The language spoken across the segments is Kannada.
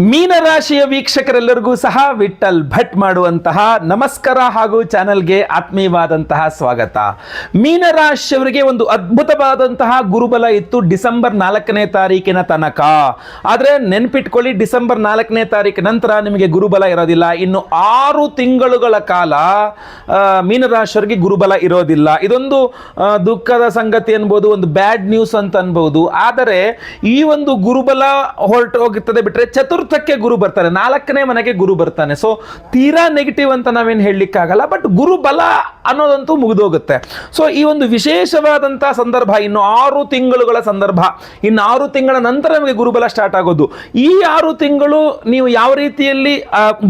ಮೀನರಾಶಿಯ ವೀಕ್ಷಕರೆಲ್ಲರಿಗೂ ಸಹ ವಿಠಲ್ ಭಟ್ ಮಾಡುವಂತಹ ನಮಸ್ಕಾರ ಹಾಗೂ ಚಾನೆಲ್ಗೆ ಆತ್ಮೀಯವಾದಂತಹ ಸ್ವಾಗತ. ಮೀನರಾಶಿಯವರಿಗೆ ಒಂದು ಅದ್ಭುತವಾದಂತಹ ಗುರುಬಲ ಇತ್ತು ಡಿಸೆಂಬರ್ 4ನೇ ತಾರೀಕಿನ ತನಕ. ಆದರೆ ನೆನ್ಪಿಟ್ಕೊಳ್ಳಿ, ಡಿಸೆಂಬರ್ 4ನೇ ತಾರೀಕು ನಂತರ ನಿಮಗೆ ಗುರುಬಲ ಇರೋದಿಲ್ಲ. ಇನ್ನು 6 ತಿಂಗಳುಗಳ ಕಾಲ ಮೀನರಾಶಿಯವರಿಗೆ ಗುರುಬಲ ಇರೋದಿಲ್ಲ. ಇದೊಂದು ದುಃಖದ ಸಂಗತಿ ಅನ್ಬೋದು, ಒಂದು ಬ್ಯಾಡ್ ನ್ಯೂಸ್ ಅಂತ ಅನ್ಬೋದು. ಆದರೆ ಈ ಒಂದು ಗುರುಬಲ ಹೋಗುತ್ತದೆ ಬಿಟ್ರೆ ಚತುರ್ಥಕ್ಕೆ ಗುರು ಬರ್ತಾನೆ, 4ನೇ ಮನೆಗೆ ಗುರು ಬರ್ತಾನೆ. ಸೊ ತೀರಾ ನೆಗೆಟಿವ್ ಅಂತ ನಾವೇನು ಹೇಳಲಿಕ್ಕಾಗಲ್ಲ, ಬಟ್ ಗುರು ಬಲ ಅನ್ನೋದಂತೂ ಮುಗಿದೋಗುತ್ತೆ. ಸೊ ಈ ಒಂದು ವಿಶೇಷವಾದಂತಹ ಸಂದರ್ಭ, ಇನ್ನು 6 ತಿಂಗಳುಗಳ ಸಂದರ್ಭ, ಇನ್ನು 6 ತಿಂಗಳ ನಂತರ ನಮಗೆ ಗುರುಬಲ ಸ್ಟಾರ್ಟ್ ಆಗೋದು. ಈ 6 ತಿಂಗಳು ನೀವು ಯಾವ ರೀತಿಯಲ್ಲಿ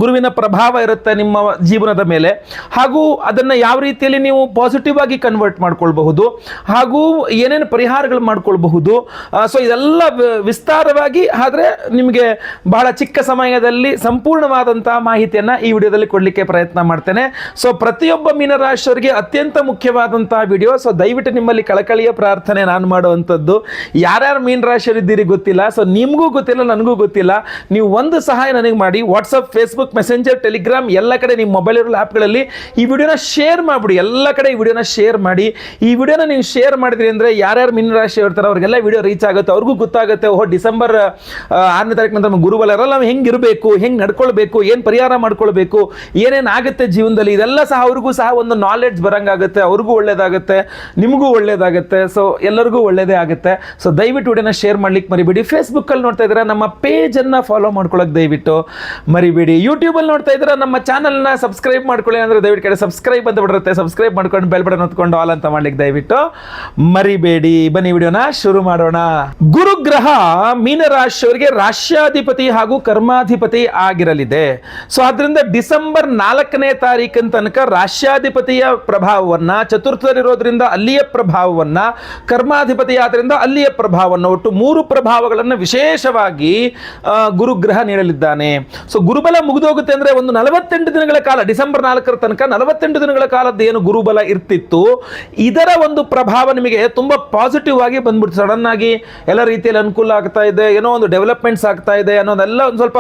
ಗುರುವಿನ ಪ್ರಭಾವ ಇರುತ್ತೆ ನಿಮ್ಮ ಜೀವನದ ಮೇಲೆ, ಹಾಗೂ ಅದನ್ನು ಯಾವ ರೀತಿಯಲ್ಲಿ ನೀವು ಪಾಸಿಟಿವ್ ಆಗಿ ಕನ್ವರ್ಟ್ ಮಾಡ್ಕೊಳ್ಬಹುದು, ಹಾಗೂ ಏನೇನು ಪರಿಹಾರಗಳು ಮಾಡ್ಕೊಳ್ಬಹುದು. ಸೊ ಇದೆಲ್ಲ ವಿಸ್ತಾರವಾಗಿ ಆದರೆ ನಿಮಗೆ ಬಹಳ ಚಿಕ್ಕ ಸಮಯದಲ್ಲಿ ಸಂಪೂರ್ಣವಾದಂತಹ ಮಾಹಿತಿಯನ್ನು ಈ ವಿಡಿಯೋದಲ್ಲಿ ಕೊಡಲಿಕ್ಕೆ ಪ್ರಯತ್ನ ಮಾಡ್ತೇನೆ. ಸೊ ಪ್ರತಿಯೊಬ್ಬ ಮೀನರಾಶಿಯವರಿಗೆ ಅತ್ಯಂತ ಮುಖ್ಯವಾದಂತಹ ವಿಡಿಯೋ. ಸೊ ದಯವಿಟ್ಟು ನಿಮ್ಮಲ್ಲಿ ಕಳಕಳಿಯ ಪ್ರಾರ್ಥನೆ ನಾನು ಮಾಡುವಂಥದ್ದು, ಯಾರ್ಯಾರು ಮೀನರಾಶಿಯವರಿದ್ದೀರಿ ಗೊತ್ತಿಲ್ಲ, ಸೊ ನಿಮಗೂ ಗೊತ್ತಿಲ್ಲ, ನನಗೂ ಗೊತ್ತಿಲ್ಲ, ನೀವು ಒಂದು ಸಹಾಯ ನನಗೆ ಮಾಡಿ. ವಾಟ್ಸಪ್, ಫೇಸ್ಬುಕ್, ಮೆಸೆಂಜರ್, ಟೆಲಿಗ್ರಾಮ್ ಎಲ್ಲ ಕಡೆ ನಿಮ್ಮ ಮೊಬೈಲ್ ಇರೋ ಆ್ಯಪ್ಗಳಲ್ಲಿ ಈ ವಿಡಿಯೋನ ಶೇರ್ ಮಾಡಿಬಿಡಿ. ಎಲ್ಲ ಕಡೆ ಈ ವಿಡಿಯೋನ ಶೇರ್ ಮಾಡಿ. ಈ ವಿಡಿಯೋನ ನೀವು ಶೇರ್ ಮಾಡಿದ್ರಿ ಅಂದರೆ ಯಾರ್ಯಾರು ಮೀನರಾಶಿ ಇರ್ತಾರೆ ಅವ್ರಿಗೆಲ್ಲ ವಿಡಿಯೋ ರೀಚ್ ಆಗುತ್ತೆ, ಅವ್ರಿಗೂ ಗೊತ್ತಾಗುತ್ತೆ, ಓಹೋ ಡಿಸೆಂಬರ್ 6ನೇ ತಾರೀಕು ನಂತರ ಗುರುಬಲ ಇರಲ್ಲ, ನಾವು ಹೆಂಗಿರಬೇಕು, ಹೆಂಗೆ ನಡ್ಕೊಳ್ಬೇಕು, ಏನು ಪರಿಹಾರ ಮಾಡ್ಕೊಳ್ಬೇಕು, ಏನೇನು ಆಗುತ್ತೆ ಜೀವನದಲ್ಲಿ, ಇದೆಲ್ಲ ಸಹ ಅವ್ರಿಗೂ ಸಹ ಒಂದು ನಾಲೆಡ್ಜ್ ಬರಂಗಾಗುತ್ತೆ. ಅವ್ರಿಗೂ ಒಳ್ಳೇದಾಗುತ್ತೆ, ನಿಮಗೂ ಒಳ್ಳೇದಾಗುತ್ತೆ. ಸೊ ಎಲ್ಲರಿಗೂ ಒಳ್ಳೇದೇ ಆಗುತ್ತೆ. ಸೊ ದಯವಿಟ್ಟು ವಿಡಿಯೋನ ಶೇರ್ ಮಾಡ್ಲಿಕ್ಕೆ ಮರಿಬೇಡಿ. ಫೇಸ್ಬುಕ್ಕಲ್ಲಿ ನೋಡ್ತಾ ಇದ್ದೀರಾ, ನಮ್ಮ ಪೇಜನ್ನು ಫಾಲೋ ಮಾಡ್ಕೊಳ್ಳೋಕೆ ದಯವಿಟ್ಟು ಮರಿಬೇಡಿ. ಯೂಟ್ಯೂಬಲ್ಲಿ ನೋಡ್ತಾ ಇದ್ದೀರಾ, ನಮ್ಮ ಚಾನಲ್ನ ಸಬ್ಸ್ಕ್ರೈಬ್ ಮಾಡ್ಕೊಳ್ಳಿ. ಅಂದರೆ ದಯವಿಟ್ಟು ಕಡೆ ಸಬ್ಸ್ಕ್ರೈಬ್ ಅಂತ ಬಿಡುತ್ತೆ, ಸಬ್ಸ್ಕ್ರೈಬ್ ಮಾಡ್ಕೊಂಡು ಬೆಲ್ ಬಟನ್ ಹೊತ್ಕೊಂಡು ಆಲ್ ಅಂತ ಮಾಡ್ಲಿಕ್ಕೆ ದಯವಿಟ್ಟು ಮರಿಬೇಡಿ. ಬನ್ನಿ ವಿಡಿಯೋನ ಶುರು ಮಾಡೋಣ. ಗುರುಗ್ರಹ ಮೀನರಾಶಿಯವರಿಗೆ ರಾಶ್ಯಾಧಿಪತಿ ಹಾಗೂ ಕರ್ಮಾಧಿಪತಿ ಆಗಿರಲಿದೆ. ಸೊ ಆದ್ರಿಂದ ಡಿಸೆಂಬರ್ 4ನೇ ತಾರೀಕಿನ ತನಕ ರಾಶ್ಯಾಧಿಪತಿಯ ಪ್ರಭಾವವನ್ನ, ಚತುರ್ಥದಲ್ಲಿರೋದ್ರಿಂದ ಅಲ್ಲಿಯ ಪ್ರಭಾವವನ್ನ, ಕರ್ಮಾಧಿಪತಿ ಆದ್ರಿಂದ ಅಲ್ಲಿಯ ಪ್ರಭಾವವನ್ನು, ಒಟ್ಟು 3 ಪ್ರಭಾವಗಳನ್ನು ವಿಶೇಷವಾಗಿ ಗುರುಗ್ರಹ ನೀಡಲಿದ್ದಾನೆ. ಸೊ ಗುರುಬಲ ಮುಗಿದೋಗುತ್ತೆ ಅಂದ್ರೆ ಒಂದು 48 ದಿನಗಳ ಕಾಲ, ಡಿಸೆಂಬರ್ 4ರ ತನಕ 48 ದಿನಗಳ ಕಾಲದ ಏನು ಗುರುಬಲ ಇರ್ತಿತ್ತು, ಇದರ ಒಂದು ಪ್ರಭಾವ ನಿಮಗೆ ತುಂಬಾ ಪಾಸಿಟಿವ್ ಆಗಿ ಬಂದ್ಬಿಡ್ತು. ಸಡನ್ ಆಗಿ ಎಲ್ಲ ರೀತಿಯಲ್ಲಿ ಅನುಕೂಲ ಆಗ್ತಾ ಇದೆ, ಏನೋ ಒಂದು ಡೆವಲಪ್ಮೆಂಟ್ಸ್ ಆಗ್ತಾ ಇದೆ ಅನ್ನೋದೆಲ್ಲ ಒಂದು ಸ್ವಲ್ಪ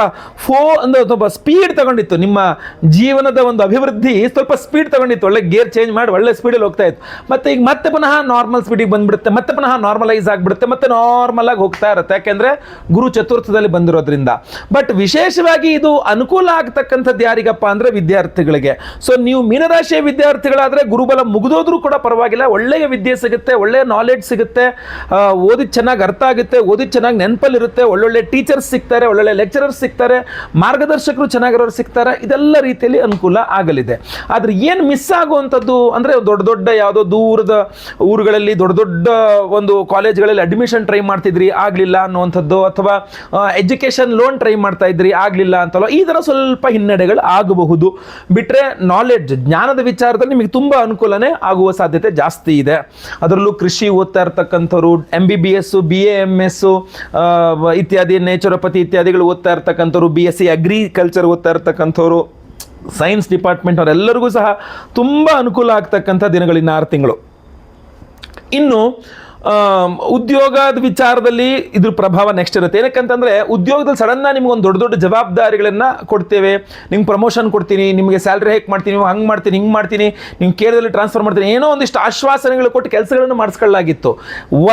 ಸ್ವಲ್ಪ ಸ್ಪೀಡ್ ತಗೊಂಡಿತ್ತು. ನಿಮ್ಮ ಜೀವನದ ಒಂದು ಅಭಿವೃದ್ಧಿ ಸ್ವಲ್ಪ ಸ್ಪೀಡ್ ತಗೊಂಡಿತ್ತು, ಒಳ್ಳೆ ಗೇರ್ ಚೇಂಜ್ ಮಾಡಿ ಒಳ್ಳೆ ಸ್ಪೀಡಲ್ಲಿ ಹೋಗ್ತಾ ಇತ್ತು. ಮತ್ತೆ ಈಗ ಮತ್ತೆ ಪುನಃ ನಾರ್ಮಲ್ ಸ್ಪೀಡಿಗೆ ಬಂದ್ಬಿಡುತ್ತೆ, ಮತ್ತೆ ಪುನಃ ನಾರ್ಮಲೈಸ್ ಆಗಿಬಿಡುತ್ತೆ, ಮತ್ತೆ ನಾರ್ಮಲ್ ಆಗಿ ಹೋಗ್ತಾ ಇರುತ್ತೆ, ಯಾಕೆಂದ್ರೆ ಗುರು ಚತುರ್ಥದಲ್ಲಿ ಬಂದಿರೋದ್ರಿಂದ. ಬಟ್ ವಿಶೇಷವಾಗಿ ಇದು ಅನುಕೂಲ ಆಗ್ತಕ್ಕಂಥದ್ದು ಯಾರಿಗಪ್ಪ ಅಂದ್ರೆ ವಿದ್ಯಾರ್ಥಿಗಳಿಗೆ. ಸೊ ನೀವು ಮೀನರಾಶಿಯ ವಿದ್ಯಾರ್ಥಿಗಳಾದ್ರೆ ಗುರುಬಲ ಮುಗಿದೋದ್ರೂ ಕೂಡ ಪರವಾಗಿಲ್ಲ, ಒಳ್ಳೆಯ ವಿದ್ಯೆ ಸಿಗುತ್ತೆ, ಒಳ್ಳೆಯ ನಾಲೆಡ್ಜ್ ಸಿಗುತ್ತೆ, ಓದಿದ್ ಚೆನ್ನಾಗಿ ಅರ್ಥ ಆಗುತ್ತೆ, ಓದಿದ್ ಚೆನ್ನಾಗಿ ನೆನಪಲ್ಲಿರುತ್ತೆ, ಒಳ್ಳೊಳ್ಳೆ ಟೀಚರ್ಸ್ ಸಿಗ್ತಾರೆ, ಒಳ್ಳೊಳ್ಳೆ ಲೆಕ್ಚರರ್ಸ್ ಸಿಗ್ತಾರೆ, ಮಾರ್ಗದರ್ಶಕರು ಚೆನ್ನಾಗಿರೋರು ಸಿಗ್ತಾರೆ. ಇದೆಲ್ಲ ರೀತಿಯಲ್ಲಿ ಅನುಕೂಲ ಆಗಲಿದೆ. ಆದ್ರೆ ಏನು ಮಿಸ್ ಆಗುವಂಥದ್ದು ಅಂದ್ರೆ ದೊಡ್ಡ ದೊಡ್ಡ ಯಾವುದೋ ದೂರದ ಊರುಗಳಲ್ಲಿ ದೊಡ್ಡ ದೊಡ್ಡ ಒಂದು ಕಾಲೇಜ್ಗಳಲ್ಲಿ ಅಡ್ಮಿಷನ್ ಟ್ರೈ ಮಾಡ್ತಿದ್ರಿ, ಆಗಲಿಲ್ಲ ಅನ್ನುವಂಥದ್ದು, ಅಥವಾ ಎಜುಕೇಶನ್ ಲೋನ್ ಟ್ರೈ ಮಾಡ್ತಾ ಇದ್ರಿ, ಆಗಲಿಲ್ಲ ಅಂತಲ್ಲ, ಈ ಥರ ಸ್ವಲ್ಪ ಹಿನ್ನಡೆಗಳು ಆಗಬಹುದು. ಬಿಟ್ರೆ ನಾಲೆಡ್ಜ್, ಜ್ಞಾನದ ವಿಚಾರದಲ್ಲಿ ನಿಮಗೆ ತುಂಬ ಅನುಕೂಲನೇ ಆಗುವ ಸಾಧ್ಯತೆ ಜಾಸ್ತಿ ಇದೆ. ಅದರಲ್ಲೂ ಕೃಷಿ ಓದ್ತಾ ಇರ್ತಕ್ಕಂಥವ್ರು, MBBS, BAMS ಇತ್ಯಾದಿ, ನೇಚುರೋಪತಿ ಇತ್ಯಾದಿಗಳು ಓದ್ತಾ ಇರ್ತಕ್ಕಂಥವ್ರು, BSc ಅಗ್ರಿಕಲ್ಚರ್ ಓದ್ತಾ ಇರ್ತಕ್ಕಂಥವ್ರು, ಸೈನ್ಸ್ ಡಿಪಾರ್ಟ್ಮೆಂಟ್ ಅವರೆಲ್ಲರಿಗೂ ಸಹ ತುಂಬ ಅನುಕೂಲ ಆಗ್ತಕ್ಕಂಥ ದಿನಗಳಿನ 6 ತಿಂಗಳು. ಇನ್ನು ಉದ್ಯೋಗದ ವಿಚಾರದಲ್ಲಿ ಇದ್ರ ಪ್ರಭಾವ ನೆಕ್ಸ್ಟ್ ಇರುತ್ತೆ. ಏನಕ್ಕಂತಂದ್ರೆ ಉದ್ಯೋಗದಲ್ಲಿ ಸಡನ್ ನಿಮ್ಗೆ ಒಂದು ದೊಡ್ಡ ದೊಡ್ಡ ಜವಾಬ್ದಾರಿಗಳನ್ನ ಕೊಡ್ತೇವೆ, ನಿಮ್ಗೆ ಪ್ರಮೋಷನ್ ಕೊಡ್ತೀನಿ, ನಿಮಗೆ ಸ್ಯಾಲ್ರಿ ಹೈಕ್ ಮಾಡ್ತೀನಿ, ಹಂಗೆ ಮಾಡ್ತೀನಿ, ಹಿಂಗೆ ಮಾಡ್ತೀನಿ, ನಿಮ್ಮ ಕೇರದಲ್ಲಿ ಟ್ರಾನ್ಸ್ಫರ್ ಮಾಡ್ತೀನಿ, ಏನೋ ಒಂದಿಷ್ಟು ಆಶ್ವಾಸನೆಗಳು ಕೊಟ್ಟು ಕೆಲಸಗಳನ್ನು ಮಾಡಿಸ್ಕೊಳ್ಳಾಗಿತ್ತು.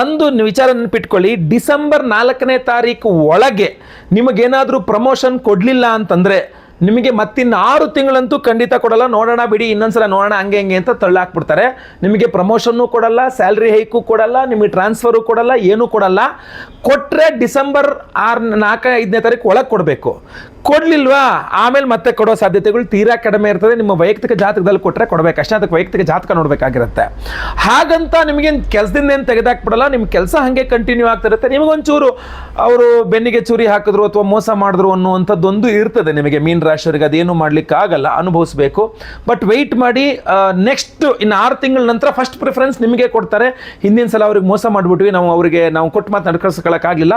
ಒಂದು ವಿಚಾರ ನೆನಪಿಟ್ಕೊಳ್ಳಿ, ಡಿಸೆಂಬರ್ 4ನೇ ತಾರೀಕು ಒಳಗೆ ನಿಮಗೇನಾದರೂ ಪ್ರಮೋಷನ್ ಕೊಡಲಿಲ್ಲ ಅಂತಂದರೆ ನಿಮಗೆ ಮತ್ತಿನ್ನು 6 ತಿಂಗಳಂತೂ ಖಂಡಿತ ಕೊಡಲ್ಲ. ನೋಡೋಣ ಬಿಡಿ, ಇನ್ನೊಂದ್ಸಲ ನೋಡೋಣ, ಹಂಗೆ ಹೆಂಗೆ ಅಂತ ತಳ್ಳಾಕ್ಬಿಡ್ತಾರೆ. ನಿಮಗೆ ಪ್ರಮೋಷನ್ನು ಕೊಡಲ್ಲ, ಸ್ಯಾಲ್ರಿ ಹೈಕು ಕೊಡಲ್ಲ, ನಿಮಗೆ ಟ್ರಾನ್ಸ್ಫರು ಕೊಡಲ್ಲ, ಏನೂ ಕೊಡಲ್ಲ. ಕೊಟ್ಟರೆ ಡಿಸೆಂಬರ್ 4-5ನೇ ತಾರೀಕು ಒಳಗೆ ಕೊಡಬೇಕು. ಕೊಡಲಿಲ್ವಾ ಆಮೇಲೆ ಮತ್ತೆ ಕೊಡೋ ಸಾಧ್ಯತೆಗಳು ತೀರಾ ಕಡಿಮೆ ಇರ್ತದೆ. ನಿಮ್ಮ ವೈಯಕ್ತಿಕ ಜಾತಕದಲ್ಲಿ ಕೊಟ್ಟರೆ ಕೊಡಬೇಕು ಅಷ್ಟೇ, ಅದಕ್ಕೆ ವೈಯಕ್ತಿಕ ಜಾತಕ ನೋಡಬೇಕಾಗಿರುತ್ತೆ. ಹಾಗಂತ ನಿಮಗೇನು ಕೆಲಸದಿಂದ ಏನು ತೆಗೆದಾಕ್ಬಿಡಲ್ಲ, ನಿಮ್ಮ ಕೆಲಸ ಹಾಗೆ ಕಂಟಿನ್ಯೂ ಆಗ್ತಿರುತ್ತೆ. ನಿಮಗೊಂಚೂರು ಅವರು ಬೆನ್ನಿಗೆ ಚೂರಿ ಹಾಕಿದ್ರು ಅಥವಾ ಮೋಸ ಮಾಡಿದ್ರು ಅನ್ನುವಂಥದ್ದೊಂದು ಇರ್ತದೆ ನಿಮಗೆ ಮೀನರಾಶಿಯವರಿಗೆ, ಅದೇನು ಮಾಡ್ಲಿಕ್ಕೆ ಆಗಲ್ಲ, ಅನುಭವಿಸಬೇಕು. ಬಟ್ ವೆಯ್ಟ್ ಮಾಡಿ, ನೆಕ್ಸ್ಟ್ ಇನ್ನು 6 ತಿಂಗಳ ನಂತರ ಫಸ್ಟ್ ಪ್ರಿಫರೆನ್ಸ್ ನಿಮಗೆ ಕೊಡ್ತಾರೆ. ಹಿಂದಿನ ಸಲ ಅವ್ರಿಗೆ ಮೋಸ ಮಾಡಿಬಿಟ್ವಿ, ನಾವು ಕೊಟ್ಟು ಮಾತು ನಡ್ಕಳಿಸ್ಕೊಳ್ಳೋಕ್ಕಾಗಿಲ್ಲ,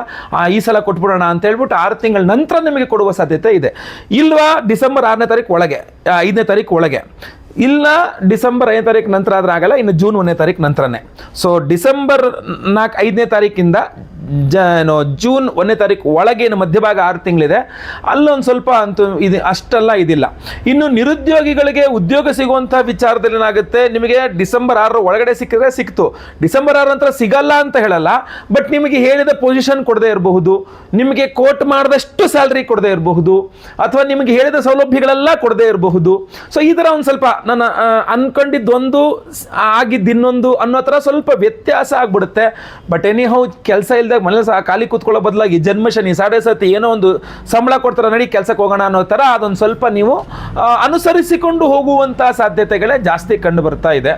ಈ ಸಲ ಕೊಟ್ಬಿಡೋಣ ಅಂತ ಹೇಳ್ಬಿಟ್ಟು 6 ತಿಂಗಳ ನಂತರ ನಿಮಗೆ ಕೊಡುವ ಸಾಧ್ಯತೆ ಇದೆ. ಇಲ್ವಾ ಡಿಸೆಂಬರ್ 6ನೇ ತಾರೀಕು ಒಳಗೆ, 5ನೇ ತಾರೀಕು ಒಳಗೆ ಇಲ್ಲ ಡಿಸೆಂಬರ್ 5ನೇ ತಾರೀಕು ನಂತರ ಆದ್ರೆ ಆಗಲ್ಲ, ಇನ್ನು ಜೂನ್ 1ನೇ ತಾರೀಕು ನಂತರನೇ. ಸೊ ಡಿಸೆಂಬರ್ 5ನೇ ತಾರೀಕಿಂದ ಜೂನ್ 1ನೇ ತಾರೀಕು ಒಳಗೆ ಮಧ್ಯಭಾಗ 6 ತಿಂಗಳಿದೆ, ಅಲ್ಲೊಂದು ಸ್ವಲ್ಪ ಅಂತೂ ಇದು ಅಷ್ಟೆಲ್ಲ ಇದಿಲ್ಲ. ಇನ್ನು ನಿರುದ್ಯೋಗಿಗಳಿಗೆ ಉದ್ಯೋಗ ಸಿಗುವಂಥ ವಿಚಾರದಲ್ಲಿ ಏನಾಗುತ್ತೆ, ನಿಮಗೆ ಡಿಸೆಂಬರ್ 6 ಒಳಗಡೆ ಸಿಕ್ಕಿದ್ರೆ ಸಿಕ್ತು, ಡಿಸೆಂಬರ್ 6 ನಂತರ ಸಿಗಲ್ಲ ಅಂತ ಹೇಳಲ್ಲ, ಬಟ್ ನಿಮಗೆ ಹೇಳಿದ ಪೊಸಿಷನ್ ಕೊಡದೇ ಇರಬಹುದು, ನಿಮಗೆ ಕೋಟ್ ಮಾಡಿದಷ್ಟು ಸ್ಯಾಲ್ರಿ ಕೊಡದೇ ಇರಬಹುದು, ಅಥವಾ ನಿಮಗೆ ಹೇಳಿದ ಸೌಲಭ್ಯಗಳೆಲ್ಲ ಕೊಡದೇ ಇರಬಹುದು. ಸೊ ಈ ಥರ ಒಂದು ಸ್ವಲ್ಪ ನನ್ನ ಅನ್ಕೊಂಡಿದ್ದೊಂದು ಆಗಿದ್ದಿನ್ನೊಂದು ಅನ್ನೋ ಥರ ಸ್ವಲ್ಪ ವ್ಯತ್ಯಾಸ ಆಗ್ಬಿಡುತ್ತೆ. ಬಟ್ ಎನಿಹೌ ಕೆಲಸ ಇಲ್ಲದೆ ಮನೇಲಿ ಖಾಲಿ ಕೂತ್ಕೊಳ್ಳೋ ಬದಲಾಗಿ ಜನ್ಮಶನಿ ಸಾಡೆ ಸತಿ ಏನೋ ಒಂದು ಸಂಬಳ ಕೊಡ್ತಾರೆ, ನಡಿ ಕೆಲಸಕ್ಕೆ ಹೋಗೋಣ ಅನ್ನೋ ಥರ ಅದೊಂದು ಸ್ವಲ್ಪ ನೀವು ಅನುಸರಿಸಿಕೊಂಡು ಹೋಗುವಂಥ ಸಾಧ್ಯತೆಗಳೇ ಜಾಸ್ತಿ ಕಂಡು ಬರ್ತಾ ಇದೆ.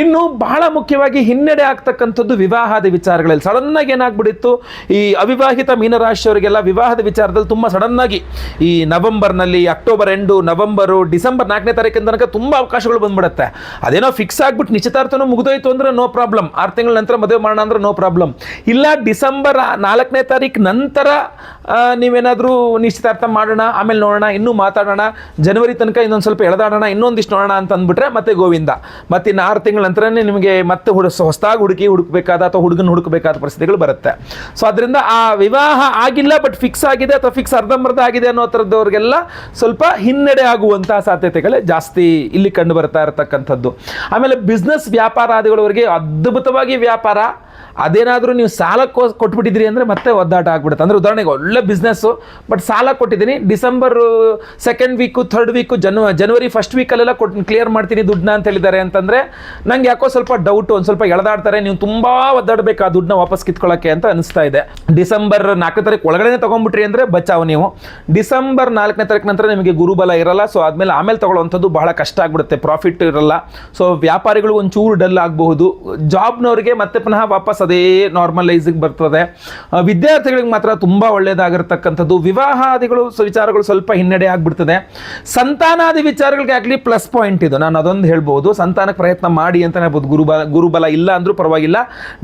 ಇನ್ನು ಬಹಳ ಮುಖ್ಯವಾಗಿ ಹಿನ್ನಡೆ ಆಗ್ತಕ್ಕಂಥದ್ದು ವಿವಾಹದ ವಿಚಾರಗಳಲ್ಲಿ. ಸಡನ್ನಾಗಿ ಏನಾಗ್ಬಿಟ್ಟಿತ್ತು, ಈ ಅವಿವಾಹಿತ ಮೀನರಾಶಿಯವರಿಗೆಲ್ಲ ವಿವಾಹದ ವಿಚಾರದಲ್ಲಿ ತುಂಬ ಸಡನ್ನಾಗಿ ಈ ನವೆಂಬರ್ನಲ್ಲಿ, ಅಕ್ಟೋಬರ್ ಎಂಡು, ನವೆಂಬರು, ಡಿಸೆಂಬರ್ 4ನೇ ತಾರೀಕಿನ ತನಕ ತುಂಬ ಅವಕಾಶಗಳು ಬಂದ್ಬಿಡುತ್ತೆ. ಅದೇನೋ ಫಿಕ್ಸ್ ಆಗ್ಬಿಟ್ಟು ನಿಶ್ಚಿತಾರ್ಥನೂ ಮುಗಿದೋಯ್ತು ಅಂದ್ರೆ ನೋ ಪ್ರಾಬ್ಲಮ್, 6 ತಿಂಗಳ ನಂತರ ಮದುವೆ ಮಾಡೋಣ ಅಂದ್ರೆ ನೋ ಪ್ರಾಬ್ಲಮ್. ಇಲ್ಲ ಡಿಸೆಂಬರ್ 4ನೇ ತಾರೀಕು ನಂತರ ನೀವೇನಾದರೂ ನಿಶ್ಚಿತಾರ್ಥ ಮಾಡೋಣ, ಆಮೇಲೆ ನೋಡೋಣ, ಇನ್ನೂ ಮಾತಾಡೋಣ, ಜನವರಿ ತನಕ ಇನ್ನೊಂದು ಸ್ವಲ್ಪ ಎಳೆದಾಡೋಣ, ಇನ್ನೊಂದಿಷ್ಟು ನೋಡೋಣ ಅಂತ ಅಂದ್ಬಿಟ್ರೆ ಮತ್ತೆ ಗೋವಿಂದ, ಮತ್ತೆ ಇನ್ನು 6 ತಿಂಗಳ ನಂತರನೇ ನಿಮಗೆ ಮತ್ತೆ ಹೊಸದಾಗಿ ಹುಡುಕಬೇಕಾದ ಅಥವಾ ಹುಡುಗನ ಹುಡುಕಬೇಕಾದ ಪರಿಸ್ಥಿತಿಗಳು ಬರುತ್ತೆ. ಸೊ ಅದರಿಂದ ಆ ವಿವಾಹ ಆಗಿಲ್ಲ ಬಟ್ ಫಿಕ್ಸ್ ಆಗಿದೆ ಅಥವಾ ಫಿಕ್ಸ್ ಅರ್ಧಂಬರ್ಧ ಆಗಿದೆ ಅನ್ನೋ ಥರದವ್ರಿಗೆಲ್ಲ ಸ್ವಲ್ಪ ಹಿನ್ನಡೆ ಆಗುವಂತಹ ಸಾಧ್ಯತೆಗಳೇ ಜಾಸ್ತಿ ಇಲ್ಲಿ ಕಂಡು ಬರ್ತಾ ಇರತಕ್ಕಂಥದ್ದು. ಆಮೇಲೆ ಬಿಸ್ನೆಸ್ ವ್ಯಾಪಾರಾದಿಗಳವರಿಗೆ ಅದ್ಭುತವಾಗಿ ವ್ಯಾಪಾರ, ಅದೇನಾದರೂ ನೀವು ಸಾಲ ಕೊಟ್ಬಿಟ್ಟಿದ್ರಿ ಅಂದರೆ ಮತ್ತೆ ಒದ್ದಾಟ ಆಗ್ಬಿಡುತ್ತೆ. ಅಂದರೆ ಉದಾಹರಣೆಗೆ ಒಳ್ಳೆ ಬಿಸ್ನೆಸ್ಸು, ಬಟ್ ಸಾಲ ಕೊಟ್ಟಿದ್ದೀನಿ, December 2nd week 3rd week ಜನವರಿ 1st ವೀಕಲ್ಲೆಲ್ಲ ಕ್ಲಿಯರ್ ಮಾಡ್ತೀನಿ ದುಡ್ಡನ್ನ ಅಂತ ಹೇಳಿದ್ದಾರೆ ಅಂತಂದರೆ ನಂಗೆ ಯಾಕೋ ಸ್ವಲ್ಪ ಡೌಟು, ಒಂದು ಸ್ವಲ್ಪ ಎಳೆದಾಡ್ತಾರೆ, ನೀವು ತುಂಬ ಒದ್ದಾಡಬೇಕು ಆ ದುಡ್ಡನ್ನ ವಾಪಸ್ ಕಿತ್ಕೊಳ್ಳೋಕ್ಕೆ ಅಂತ ಅನಿಸ್ತಾ ಇದೆ. ಡಿಸೆಂಬರ್ 4ನೇ ತಾರೀಕು ಒಳಗಡೆ ತೊಗೊಂಡ್ಬಿಟ್ರಿ ಅಂದರೆ ಬಚಾವು ನೀವು. ಡಿಸೆಂಬರ್ 4ನೇ ತಾರೀಕು ನಂತರ ನಿಮಗೆ ಗುರುಬಲ ಇರಲ್ಲ, ಸೊ ಆಮೇಲೆ ತಗೊಳ್ಳೋವಂಥದ್ದು ಬಹಳ ಕಷ್ಟ ಆಗ್ಬಿಡುತ್ತೆ, ಪ್ರಾಫಿಟ್ ಇರಲ್ಲ. ಸೊ ವ್ಯಾಪಾರಿಗಳು ಒಂಚೂರು ಡಲ್ ಆಗಬಹುದು, ಜಾಬ್ನವ್ರಿಗೆ ಮತ್ತೆ ಪುನಃ ವಾಪಸ್ ಅದೇ ನಾರ್ಮಲೈಸಿಗೆ ಬರ್ತದೆ. ವಿದ್ಯಾರ್ಥಿಗಳಿಗೆ ಮಾತ್ರ ತುಂಬ ಒಳ್ಳೆಯದಾಗಿರ್ತಕ್ಕಂಥದ್ದು. ವಿವಾಹಾದಿಗಳು ವಿಚಾರಗಳು ಸ್ವಲ್ಪ ಹಿನ್ನಡೆ ಆಗಿಬಿಡ್ತದೆ. ಸಂತಾನಾದಿ ವಿಚಾರಗಳಿಗೆ ಆಗಲಿ ಪ್ಲಸ್ ಪಾಯಿಂಟ್ ಇದು, ನಾನು ಅದೊಂದು ಹೇಳ್ಬೋದು, ಸಂತಾನಕ್ಕೆ ಪ್ರಯತ್ನ ಮಾಡಿ ಅಂತ ಹೇಳ್ಬೋದು. ಗುರುಬಲ ಇಲ್ಲ ಅಂದರೂ ಪರವಾಗಿಲ್ಲ,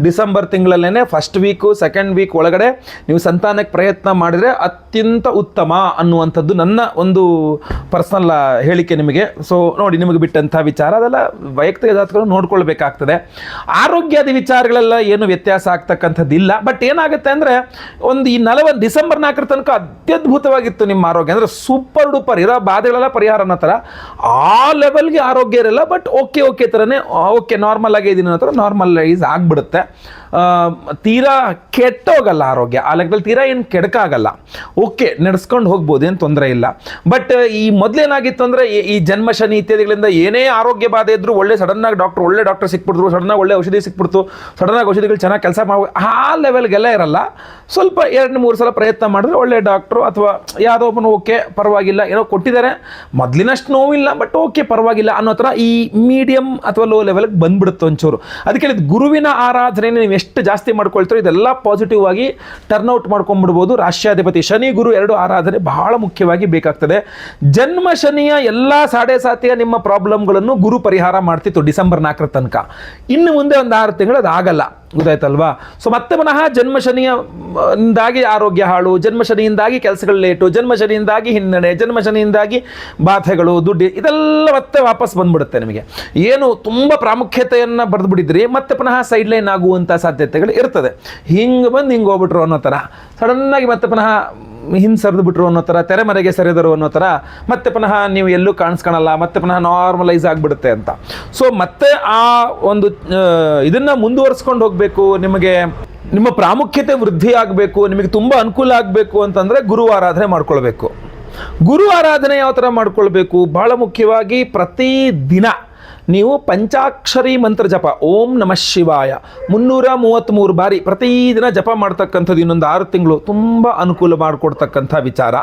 ಡಿಸೆಂಬರ್ ತಿಂಗಳಲ್ಲೇ 1st ವೀಕು 2nd ವೀಕ್ ಒಳಗಡೆ ನೀವು ಸಂತಾನಕ್ಕೆ ಪ್ರಯತ್ನ ಮಾಡಿದರೆ ಅತ್ಯಂತ ಉತ್ತಮ ಅನ್ನುವಂಥದ್ದು ನನ್ನ ಒಂದು ಪರ್ಸನಲ್ ಹೇಳಿಕೆ ನಿಮಗೆ. ಸೊ ನೋಡಿ, ನಿಮಗೆ ಬಿಟ್ಟಂಥ ವಿಚಾರ ಅದೆಲ್ಲ ವೈಯಕ್ತಿಕ ಜಾತಕಗಳು ನೋಡ್ಕೊಳ್ಬೇಕಾಗ್ತದೆ. ಆರೋಗ್ಯಾದಿ ವಿಚಾರಗಳೆಲ್ಲ ಏನು ವ್ಯತ್ಯಾಸ ಆಗ್ತಕ್ಕಂಥದ್ದಿಲ್ಲ. ಬಟ್ ಏನಾಗುತ್ತೆ ಅಂದರೆ ಒಂದು ಈ ಡಿಸೆಂಬರ್ 4ರ ತನಕ ಅತ್ಯದ್ಭುತವಾಗಿತ್ತು ನಿಮ್ಮ ಆರೋಗ್ಯ, ಅಂದರೆ ಸೂಪರ್ ಡೂಪರ್, ಇರೋ ಬಾಧೆಗಳೆಲ್ಲ ಪರಿಹಾರ ಅನ್ನೋ ಥರ ಆ ಲೆವೆಲ್ಗೆ ಆರೋಗ್ಯ ಇರಲ್ಲ, ಬಟ್ ಓಕೆ ಥರನೇ ಓಕೆ ನಾರ್ಮಲ್ ಆಗಿ ಇದೀನಿ ಅನ್ನೋ ಥರ ನಾರ್ಮಲೈಸ್ ಆಗಿಬಿಡುತ್ತೆ. ತೀರಾ ಕೆಟ್ಟೋಗಲ್ಲ ಆರೋಗ್ಯ, ಆ ಲೆಕ್ಕದಲ್ಲಿ ತೀರಾ ಏನು ಕೆಡಕಾಗಲ್ಲ, ಓಕೆ ನಡೆಸ್ಕೊಂಡು ಹೋಗ್ಬೋದು, ಏನು ತೊಂದರೆ ಇಲ್ಲ. ಬಟ್ ಈ ಮೊದಲೇನಾಗಿತ್ತು ಅಂದರೆ ಈ ಜನ್ಮ ಶನಿ ಇತ್ಯಾದಿಗಳಿಂದ ಏನೇ ಆರೋಗ್ಯ ಬಾಧೆ ಇದ್ದರೂ ಸಡನ್ನಾಗಿ ಒಳ್ಳೆ ಡಾಕ್ಟರ್ ಸಿಕ್ಬಿಡ್ತು, ಸಡನ್ನಾಗಿ ಒಳ್ಳೆ ಔಷಧಿ ಸಿಕ್ಬಿಡ್ತು, ಸಡನ್ನಾಗಿ ಔಷಧಿಗಳು ಚೆನ್ನಾಗಿ ಕೆಲಸ ಮಾಡಿ ಆ ಲೆವೆಲ್ಗೆಲ್ಲ ಇರಲ್ಲ. ಸ್ವಲ್ಪ 2-3 ಸಲ ಪ್ರಯತ್ನ ಮಾಡಿದ್ರೆ ಒಳ್ಳೆ ಡಾಕ್ಟ್ರು ಅಥವಾ ಯಾವುದೋ ಒಬ್ಬನು ಓಕೆ ಪರವಾಗಿಲ್ಲ ಏನೋ ಕೊಟ್ಟಿದ್ದಾರೆ, ಮೊದಲಿನಷ್ಟು ನೋವಿಲ್ಲ ಬಟ್ ಓಕೆ ಪರವಾಗಿಲ್ಲ ಅನ್ನೋ ಥರ ಈ ಮೀಡಿಯಮ್ ಅಥವಾ ಲೋ ಲೆವೆಲ್ಗೆ ಬಂದ್ಬಿಡುತ್ತೆ ಒಂಚೂರು. ಅದಕ್ಕೆ ಗುರುವಿನ ಆರಾಧನೆ ನೀವು ಎಷ್ಟು ಜಾಸ್ತಿ ಮಾಡ್ಕೊಳ್ತೀರೋ ಇದೆಲ್ಲ ಪಾಸಿಟಿವ್ ಆಗಿ ಟರ್ನ್ಔಟ್ ಮಾಡ್ಕೊಂಡ್ಬಿಡ್ಬೋದು. ರಾಷ್ಟ್ರಾಧಿಪತಿ ಶನಿ ಗುರು 2 ಆರಾಧನೆ ಬಹಳ ಮುಖ್ಯವಾಗಿ ಬೇಕಾಗ್ತದೆ. ಜನ್ಮ ಶನಿಯ ಎಲ್ಲ ಸಾಡೆ ಸಾತಿಯ ನಿಮ್ಮ ಪ್ರಾಬ್ಲಮ್ಗಳನ್ನು ಗುರು ಪರಿಹಾರ ಮಾಡ್ತಿತ್ತು ಡಿಸೆಂಬರ್ 4ರ ತನಕ. ಇನ್ನು ಮುಂದೆ ಒಂದು 6 ತಿಂಗಳು ಅದು ಆಗಲ್ಲ, ಗೊತ್ತಾಯ್ತಲ್ವಾ? ಸೊ ಮತ್ತೆ ಪುನಃ ಜನ್ಮ ಶನಿಯಿಂದಾಗಿ ಆರೋಗ್ಯ ಹಾಳು, ಜನ್ಮ ಶನಿಯಿಂದಾಗಿ ಕೆಲಸಗಳು ಲೇಟು, ಜನ್ಮ ಶನಿಯಿಂದಾಗಿ ಹಿನ್ನಡೆ, ಜನ್ಮ ಶನಿಯಿಂದಾಗಿ ಬಾಧೆಗಳು, ದುಡ್ಡು, ಇದೆಲ್ಲ ಮತ್ತೆ ವಾಪಸ್ ಬಂದ್ಬಿಡುತ್ತೆ. ನಿಮಗೆ ಏನು ತುಂಬ ಪ್ರಾಮುಖ್ಯತೆಯನ್ನು ಬರೆದು ಬಿಟ್ಟಿದ್ರಿ ಮತ್ತೆ ಪುನಃ ಸೈಡ್ ಲೈನ್ ಆಗುವಂಥ ಸಾಧ್ಯತೆಗಳು ಇರ್ತದೆ. ಹಿಂಗೆ ಬಂದು ಹಿಂಗೆ ಹೋಗ್ಬಿಟ್ರು ಅನ್ನೋ ಥರ, ಸಡನ್ನಾಗಿ ಮತ್ತೆ ಪುನಃ ಹಿಂದೆ ಸರಿದು ಬಿಟ್ರು ಅನ್ನೋ ಥರ, ತೆರೆಮರೆಗೆ ಸರಿದರು ಅನ್ನೋ ಥರ, ಮತ್ತೆ ಪುನಃ ನೀವು ಎಲ್ಲೂ ಕಾಣಿಸ್ಕೊಳಲ್ಲ, ಮತ್ತೆ ಪುನಃ ನಾರ್ಮಲೈಸ್ ಆಗಿಬಿಡುತ್ತೆ ಅಂತ. ಸೊ ಮತ್ತೆ ಆ ಒಂದು ಇದನ್ನು ಮುಂದುವರಿಸ್ಕೊಂಡು ಹೋಗಬೇಕು, ನಿಮಗೆ ನಿಮ್ಮ ಪ್ರಾಮುಖ್ಯತೆ ವೃದ್ಧಿ ಆಗಬೇಕು, ನಿಮಗೆ ತುಂಬ ಅನುಕೂಲ ಆಗಬೇಕು ಅಂತಂದರೆ ಗುರು ಆರಾಧನೆ ಮಾಡ್ಕೊಳ್ಬೇಕು. ಗುರು ಆರಾಧನೆ ಯಾವ ಥರ ಮಾಡ್ಕೊಳ್ಬೇಕು? ಭಾಳ ಮುಖ್ಯವಾಗಿ ಪ್ರತಿ ದಿನ ನೀವು ಪಂಚಾಕ್ಷರಿ ಮಂತ್ರ ಜಪ ಓಂ ನಮಃ ಶಿವಾಯ 333 ಬಾರಿ ಪ್ರತಿದಿನ ಜಪ ಮಾಡ್ತಕ್ಕಂಥದ್ದು ಇನ್ನೊಂದು 6 ತಿಂಗಳು ತುಂಬ ಅನುಕೂಲ ಮಾಡಿಕೊಡ್ತಕ್ಕಂಥ ವಿಚಾರ.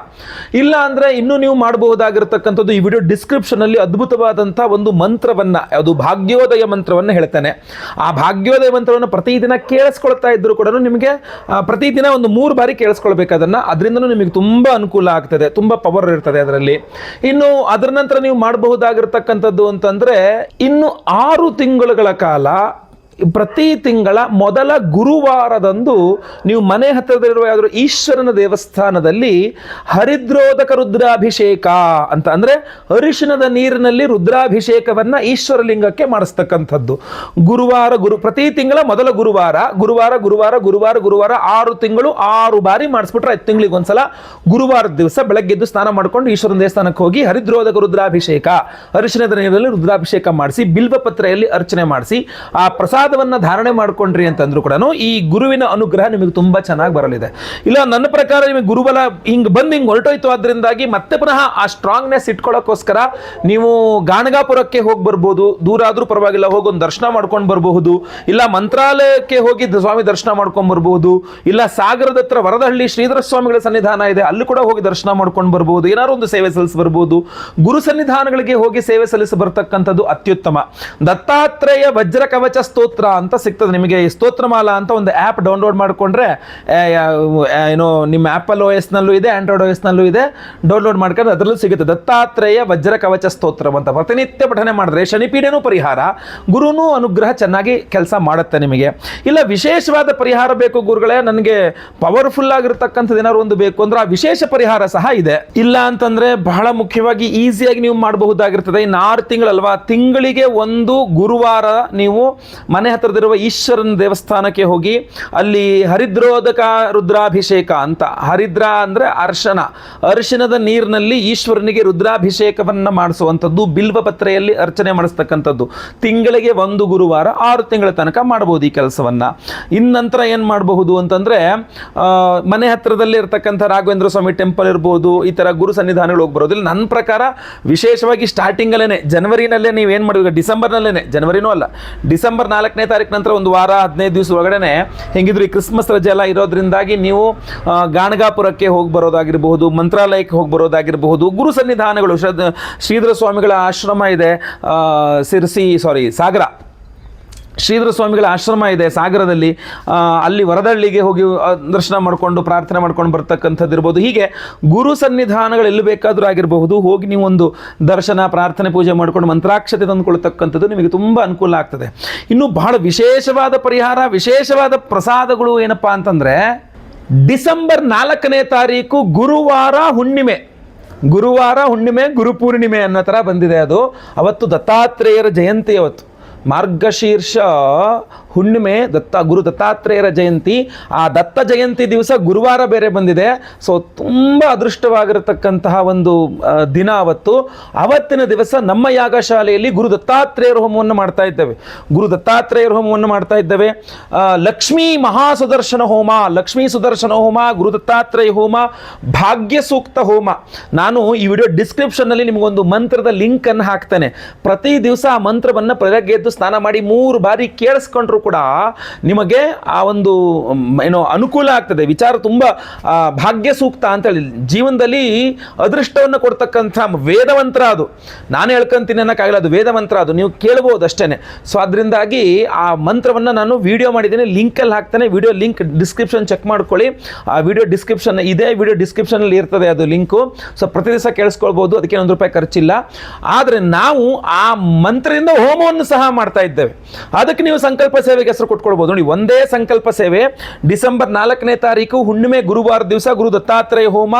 ಇಲ್ಲ ಅಂದರೆ ಇನ್ನೂ ನೀವು ಮಾಡಬಹುದಾಗಿರ್ತಕ್ಕಂಥದ್ದು ಈ ವಿಡಿಯೋ ಡಿಸ್ಕ್ರಿಪ್ಷನಲ್ಲಿ ಅದ್ಭುತವಾದಂಥ ಒಂದು ಮಂತ್ರವನ್ನು, ಅದು ಭಾಗ್ಯೋದಯ ಮಂತ್ರವನ್ನು ಹೇಳ್ತಾನೆ. ಆ ಭಾಗ್ಯೋದಯ ಮಂತ್ರವನ್ನು ಪ್ರತಿದಿನ ಕೇಳಿಸ್ಕೊಳ್ತಾ ಇದ್ದರೂ ಕೂಡ ನಿಮಗೆ ಪ್ರತಿದಿನ ಒಂದು 3 ಬಾರಿ ಕೇಳಿಸ್ಕೊಳ್ಬೇಕು ಅದನ್ನು. ಅದರಿಂದನೂ ನಿಮಗೆ ತುಂಬ ಅನುಕೂಲ ಆಗ್ತದೆ, ತುಂಬ ಪವರ್ ಇರ್ತದೆ ಅದರಲ್ಲಿ. ಇನ್ನು ಅದರ ನಂತರ ನೀವು ಮಾಡಬಹುದಾಗಿರ್ತಕ್ಕಂಥದ್ದು ಅಂತಂದರೆ ಇನ್ನು 6 ತಿಂಗಳುಗಳ ಕಾಲ ಪ್ರತಿ ತಿಂಗಳ ಮೊದಲ ಗುರುವಾರದಂದು ನೀವು ಮನೆ ಹತ್ತಿರದಲ್ಲಿರುವ ಯಾವುದಾದ್ರು ಈಶ್ವರನ ದೇವಸ್ಥಾನದಲ್ಲಿ ಹರಿದ್ರೋದಕ ರುದ್ರಾಭಿಷೇಕ ಅಂತ, ಅಂದರೆ ಅರಿಶಿಣದ ನೀರಿನಲ್ಲಿ ರುದ್ರಾಭಿಷೇಕವನ್ನ ಈಶ್ವರ ಲಿಂಗಕ್ಕೆ ಮಾಡಿಸ್ತಕ್ಕಂಥದ್ದು. ಪ್ರತಿ ತಿಂಗಳ ಮೊದಲ ಗುರುವಾರ 6 ತಿಂಗಳು 6 ಬಾರಿ ಮಾಡಿಸ್ಬಿಟ್ರೆ 5 ತಿಂಗಳಿಗೊಂದ್ಸಲ ಗುರುವಾರದ ದಿವಸ ಬೆಳಗ್ಗೆದ್ದು ಸ್ನಾನ ಮಾಡ್ಕೊಂಡು ಈಶ್ವರನ ದೇವಸ್ಥಾನಕ್ಕೆ ಹೋಗಿ ಹರಿದ್ರೋದಕ ರುದ್ರಾಭಿಷೇಕ, ಅರಿಶಿಣದ ನೀರಿನಲ್ಲಿ ರುದ್ರಾಭಿಷೇಕ ಮಾಡಿಸಿ ಬಿಲ್ವಪತ್ರೆಯಲ್ಲಿ ಅರ್ಚನೆ ಮಾಡಿಸಿ ಆ ಪ್ರಸಾದವನ್ನ ಧಾರಣೆ ಮಾಡ್ಕೊಂಡ್ರಿ ಅಂತಂದ್ರು ಕೂಡ ಈ ಗುರುವಿನ ಅನುಗ್ರಹ ನಿಮಗೆ ತುಂಬಾ ಚೆನ್ನಾಗಿ ಬರಲಿದೆ. ಇಲ್ಲ ನನ್ನ ಪ್ರಕಾರ ನಿಮಗೆ ಗುರುಬಲ ಹಿಂಗ್ ಹೊರಟೋಯ್ತು, ಆದ್ರಿಂದಾಗಿ ಮತ್ತೆ ಪುನಃ ಆ ಸ್ಟ್ರಾಂಗ್ನೆಸ್ ಇಟ್ಕೊಳ್ಳೋಕ್ಕೋಸ್ಕರ ನೀವು ಗಾಣಗಾಪುರಕ್ಕೆ ಹೋಗಿ ಬರ್ಬೋದು, ದೂರ ಆದ್ರೂ ಪರವಾಗಿಲ್ಲ, ಹೋಗೊಂದು ದರ್ಶನ ಮಾಡ್ಕೊಂಡು ಬರಬಹುದು. ಇಲ್ಲ ಮಂತ್ರಾಲಯಕ್ಕೆ ಹೋಗಿ ಸ್ವಾಮಿ ದರ್ಶನ ಮಾಡ್ಕೊಂಡ್ ಬರಬಹುದು. ಇಲ್ಲ ಸಾಗರದ ಹತ್ರ ವರದಹಳ್ಳಿ ಶ್ರೀಧರ ಸ್ವಾಮಿಗಳ ಸನ್ನಿಧಾನ ಇದೆ, ಅಲ್ಲಿ ಕೂಡ ಹೋಗಿ ದರ್ಶನ ಮಾಡ್ಕೊಂಡು ಬರಬಹುದು. ಏನಾದ್ರು ಒಂದು ಸೇವೆ ಸಲ್ಲಿಸಿ ಬರ್ಬೋದು. ಗುರು ಸನ್ನಿಧಾನಗಳಿಗೆ ಹೋಗಿ ಸೇವೆ ಸಲ್ಲಿಸಿ ಬರ್ತಕ್ಕಂಥದ್ದು ಅತ್ಯುತ್ತಮ. ದತ್ತಾತ್ರೇಯ ವಜ್ರ ಕವಚ ಸ್ತೋತ್ರ ಅಂತ ಸಿಗ್ತದೆ ನಿಮಗೆ. ಸ್ತೋತ್ರಮಾಲಾ ಅಂತ ಒಂದು ಆ್ಯಪ್ ಡೌನ್ಲೋಡ್ ಮಾಡಿಕೊಂಡ್ರೆ ಏನೋ ನಿಮ್ಮ ಆ್ಯಪಲ್ OS ನಲ್ಲೂ ಇದೆ, ಆಂಡ್ರಾಯ್ಡ್ OS ನಲ್ಲೂ ಇದೆ, ಡೌನ್ಲೋಡ್ ಮಾಡ್ಕೊಂಡು ಅದರಲ್ಲೂ ಸಿಗುತ್ತೆ. ದತ್ತಾತ್ರೇಯ ವಜ್ರ ಕವಚ ಸ್ತೋತ್ರ ಅಂತ ಪ್ರತಿನಿತ್ಯ ಪಠನೆ ಮಾಡಿದ್ರೆ ಶನಿಪೀಡೆನೂ ಪರಿಹಾರ, ಗುರುನೂ ಅನುಗ್ರಹ ಚೆನ್ನಾಗಿ ಕೆಲಸ ಮಾಡುತ್ತೆ ನಿಮಗೆ. ಇಲ್ಲ ವಿಶೇಷವಾದ ಪರಿಹಾರ ಬೇಕು ಗುರುಗಳೇ, ನನಗೆ ಪವರ್ಫುಲ್ ಆಗಿರ್ತಕ್ಕಂಥದ್ದು ಏನಾದ್ರು ಒಂದು ಬೇಕು ಅಂದ್ರೆ ಆ ವಿಶೇಷ ಪರಿಹಾರ ಸಹ ಇದೆ. ಇಲ್ಲ ಅಂತಂದ್ರೆ ಬಹಳ ಮುಖ್ಯವಾಗಿ ಈಸಿಯಾಗಿ ನೀವು ಮಾಡಬಹುದಾಗಿರ್ತದೆ. ಇನ್ನು 6 ತಿಂಗಳಲ್ವಾ, ತಿಂಗಳಿಗೆ ಒಂದು ಗುರುವಾರ ನೀವು ಮನೆ ಹತ್ತಿರದಿರುವ ಈಶ್ವರನ ದೇವಸ್ಥಾನಕ್ಕೆ ಹೋಗಿ ಅಲ್ಲಿ ಹರಿದ್ರೋದಕ ರುದ್ರಾಭಿಷೇಕ ಅಂತ, ಹರಿದ್ರ ಅಂದ್ರೆ ಅರ್ಶನದ ನೀರಿನಲ್ಲಿ ಈಶ್ವರನಿಗೆ ರುದ್ರಾಭಿಷೇಕವನ್ನ ಮಾಡಿಸುವಂಥದ್ದು, ಬಿಲ್ವ ಪತ್ರೆಯಲ್ಲಿ ಅರ್ಚನೆ ಮಾಡಿಸ್ತಕ್ಕಂಥದ್ದು. ತಿಂಗಳಿಗೆ ಒಂದು ಗುರುವಾರ 6 ತಿಂಗಳ ತನಕ ಮಾಡಬಹುದು ಈ ಕೆಲಸವನ್ನ. ಇನ್ನಂತರ ಏನ್ ಮಾಡಬಹುದು ಅಂತಂದ್ರೆ ಮನೆ ಹತ್ತಿರದಲ್ಲಿ ಇರತಕ್ಕಂಥ ರಾಘವೇಂದ್ರ ಸ್ವಾಮಿ ಟೆಂಪಲ್ ಇರ್ಬೋದು, ಈ ತರ ಗುರು ಸನ್ನಿಧಾನಗಳು ಹೋಗಿ ಬರೋದಿಲ್ಲ. ನನ್ನ ಪ್ರಕಾರ ವಿಶೇಷವಾಗಿ ಸ್ಟಾರ್ಟಿಂಗ್ ಅಲ್ಲೇನೆ ಜನವರಿನಲ್ಲೇ ನೀವು ಏನ್ ಮಾಡಬೇಕು, ಡಿಸೆಂಬರ್ನಲ್ಲೇನೆ, ಜನವರಿನೂ ಅಲ್ಲ, ಡಿಸೆಂಬರ್ 4ನೇ ತಾರೀಕು ನಂತರ ಒಂದು ವಾರ 15 ದಿವಸ ಒಳಗಡೆ ಹೆಂಗಿದ್ರು ಈ ಕ್ರಿಸ್ಮಸ್ ರಜೆ ಎಲ್ಲ ಇರೋದ್ರಿಂದಾಗಿ ನೀವು ಗಾಣಗಾಪುರಕ್ಕೆ ಹೋಗಿ ಬರೋದಾಗಿರಬಹುದು, ಮಂತ್ರಾಲಯಕ್ಕೆ ಹೋಗಿ ಬರೋದಾಗಿರಬಹುದು. ಗುರು ಸನ್ನಿಧಾನಗಳು ಶ್ರೀಧರ ಸ್ವಾಮಿಗಳ ಆಶ್ರಮ ಇದೆ, ಸಾಗರ ಶ್ರೀಧರ ಸ್ವಾಮಿಗಳ ಆಶ್ರಮ ಇದೆ ಸಾಗರದಲ್ಲಿ, ಅಲ್ಲಿ ವರದಹಳ್ಳಿಗೆ ಹೋಗಿ ದರ್ಶನ ಮಾಡಿಕೊಂಡು ಪ್ರಾರ್ಥನೆ ಮಾಡ್ಕೊಂಡು ಬರ್ತಕ್ಕಂಥದ್ದು ಇರ್ಬೋದು. ಹೀಗೆ ಗುರು ಸನ್ನಿಧಾನಗಳು ಎಲ್ಲಿ ಬೇಕಾದರೂ ಆಗಿರಬಹುದು, ಹೋಗಿ ನೀವು ಒಂದು ದರ್ಶನ ಪ್ರಾರ್ಥನೆ ಪೂಜೆ ಮಾಡ್ಕೊಂಡು ಮಂತ್ರಾಕ್ಷತೆ ತಂದುಕೊಳ್ತಕ್ಕಂಥದ್ದು ನಿಮಗೆ ತುಂಬ ಅನುಕೂಲ ಆಗ್ತದೆ. ಇನ್ನು ಬಹಳ ವಿಶೇಷವಾದ ಪರಿಹಾರ, ವಿಶೇಷವಾದ ಪ್ರಸಾದಗಳು ಏನಪ್ಪಾ ಅಂತಂದ್ರೆ, ಡಿಸೆಂಬರ್ 4ನೇ ತಾರೀಕು ಗುರುವಾರ ಹುಣ್ಣಿಮೆ, ಗುರುಪೂರ್ಣಿಮೆ ಅನ್ನೋ ಥರ ಬಂದಿದೆ. ಅದು ಅವತ್ತು ದತ್ತಾತ್ರೇಯರ ಜಯಂತಿ, ಅವತ್ತು ಮಾರ್ಗಶೀರ್ಷ ಹುಣ್ಣಿಮೆ, ಗುರು ದತ್ತಾತ್ರೇಯರ ಜಯಂತಿ. ಆ ದತ್ತ ಜಯಂತಿ ದಿವಸ ಗುರುವಾರ ಬೇರೆ ಬಂದಿದೆ. ಸೊ ತುಂಬ ಅದೃಷ್ಟವಾಗಿರತಕ್ಕಂತಹ ಒಂದು ದಿನ ಅವತ್ತು. ಅವತ್ತಿನ ದಿವಸ ನಮ್ಮ ಯಾಗಶಾಲೆಯಲ್ಲಿ ಗುರು ದತ್ತಾತ್ರೇಯರ ಹೋಮವನ್ನು ಮಾಡ್ತಾ ಇದ್ದೇವೆ. ಲಕ್ಷ್ಮೀ ಮಹಾಸುದರ್ಶನ ಹೋಮ, ಗುರು ದತ್ತಾತ್ರೇಯ ಹೋಮ, ಭಾಗ್ಯ ಸೂಕ್ತ ಹೋಮ. ನಾನು ಈ ವಿಡಿಯೋ ಡಿಸ್ಕ್ರಿಪ್ಷನ್ನಲ್ಲಿ ನಿಮಗೊಂದು ಮಂತ್ರದ ಲಿಂಕ್ ಅನ್ನು ಹಾಕ್ತೇನೆ. ಪ್ರತಿ ದಿವಸ ಆ ಮಂತ್ರವನ್ನು ಬೆಳಗ್ಗೆ ಎದ್ದು ಸ್ನಾನ ಮಾಡಿ 3 ಬಾರಿ ಕೇಳಿಸ್ಕೊಂಡ್ರು ಕೂಡ ನಿಮಗೆ ಆ ಒಂದು ಅನುಕೂಲ ಆಗ್ತದೆ. ವಿಚಾರ ತುಂಬಾ ಭಾಗ್ಯ ಸೂಕ್ತ ಅಂತ ಹೇಳಿ ಜೀವನದಲ್ಲಿ ಅದೃಷ್ಟವನ್ನು ಕೊಡ್ತಕ್ಕಂಥ ವೇದಮಂತ್ರ ಅದು. ನಾನು ಹೇಳ್ಕೊಂತೀನಿ ಅನ್ನೋಕ್ಕಾಗಲ್ಲ, ಅದು ವೇದಮಂತ್ರ, ಅದು ನೀವು ಕೇಳಬಹುದು ಅಷ್ಟೇನೆ. ಸೊ ಅದರಿಂದಾಗಿ ಆ ಮಂತ್ರವನ್ನು ನಾನು ವಿಡಿಯೋ ಮಾಡಿದ್ದೀನಿ, ಲಿಂಕಲ್ಲಿ ಹಾಕ್ತೇನೆ. ವಿಡಿಯೋ ಲಿಂಕ್ ಡಿಸ್ಕ್ರಿಪ್ಷನ್ ಚೆಕ್ ಮಾಡ್ಕೊಳ್ಳಿ. ಆ ವಿಡಿಯೋ ಡಿಸ್ಕ್ರಿಪ್ಷನಲ್ಲಿ ಇರ್ತದೆ ಅದು ಲಿಂಕು. ಸೊ ಪ್ರತಿ ದಿವಸ ಕೇಳಿಸ್ಕೊಳ್ಬಹುದು, ಅದಕ್ಕೆ ₹1 ಖರ್ಚಿಲ್ಲ. ಆದರೆ ನಾವು ಆ ಮಂತ್ರದಿಂದ ಹೋಮವನ್ನು ಸಹ ಮಾಡ್ತಾ ಇದ್ದೇವೆ. ಅದಕ್ಕೆ ನೀವು ಸಂಕಲ್ಪ ಸೇವೆಗೆ ಹೆಸರು ಕೊಟ್ಕೊಳ್ಬಹುದು. ನೋಡಿ, ಒಂದೇ ಸಂಕಲ್ಪ ಸೇವೆ, ಡಿಸೆಂಬರ್ 4ನೇ ತಾರೀಕು ಹುಣ್ಣಿಮೆ ಗುರುವಾರ ದಿವಸ ಗುರು ದತ್ತಾತ್ರೇಯ ಹೋಮ,